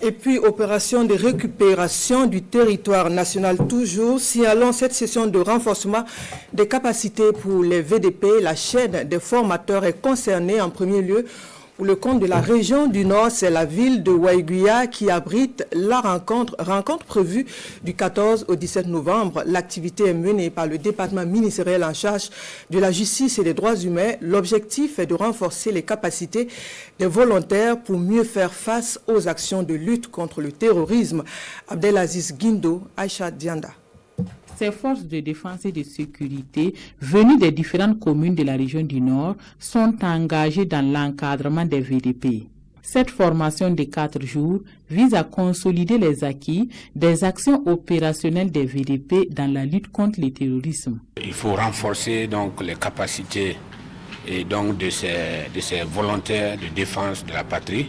Et puis, opération de récupération du territoire national toujours, signalant cette session de renforcement des capacités pour les VDP. La chaîne des formateurs est concernée en premier lieu. Pour le compte de la région du Nord, c'est la ville de Waiguia qui abrite la rencontre prévue du 14 au 17 novembre. L'activité est menée par le département ministériel en charge de la justice et des droits humains. L'objectif est de renforcer les capacités des volontaires pour mieux faire face aux actions de lutte contre le terrorisme. Abdelaziz Guindo, Aïcha Dianda. Ces forces de défense et de sécurité venues des différentes communes de la région du Nord sont engagées dans l'encadrement des VDP. Cette formation de 4 jours vise à consolider les acquis des actions opérationnelles des VDP dans la lutte contre le terrorisme. Il faut renforcer donc les capacités et donc de ces volontaires de défense de la patrie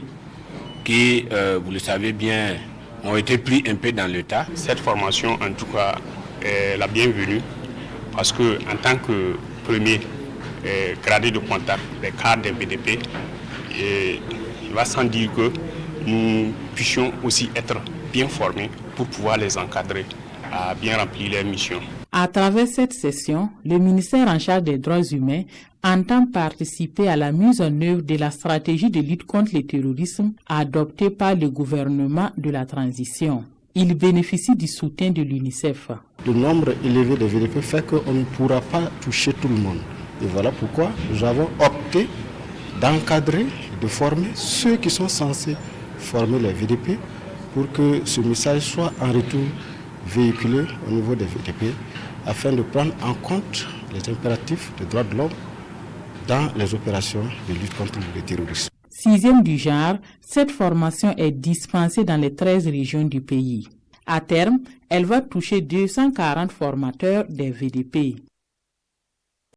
qui, vous le savez bien, ont été pris un peu dans le tas. Cette formation, en tout cas, est la bienvenue parce que en tant que premier gradé de contact des cadres des VDP, il va sans dire que nous puissions aussi être bien formés pour pouvoir les encadrer à bien remplir leurs missions. À travers cette session, le ministère en charge des droits humains entend participer à la mise en œuvre de la stratégie de lutte contre le terrorisme adoptée par le gouvernement de la transition. Il bénéficie du soutien de l'UNICEF. Le nombre élevé de VDP fait qu'on ne pourra pas toucher tout le monde. Et voilà pourquoi nous avons opté d'encadrer, de former ceux qui sont censés former les VDP pour que ce message soit en retour véhiculé au niveau des VDP afin de prendre en compte les impératifs des droits de l'homme dans les opérations de lutte contre le terrorisme. 6e du genre, cette formation est dispensée dans les 13 régions du pays. À terme, elle va toucher 240 formateurs des VDP.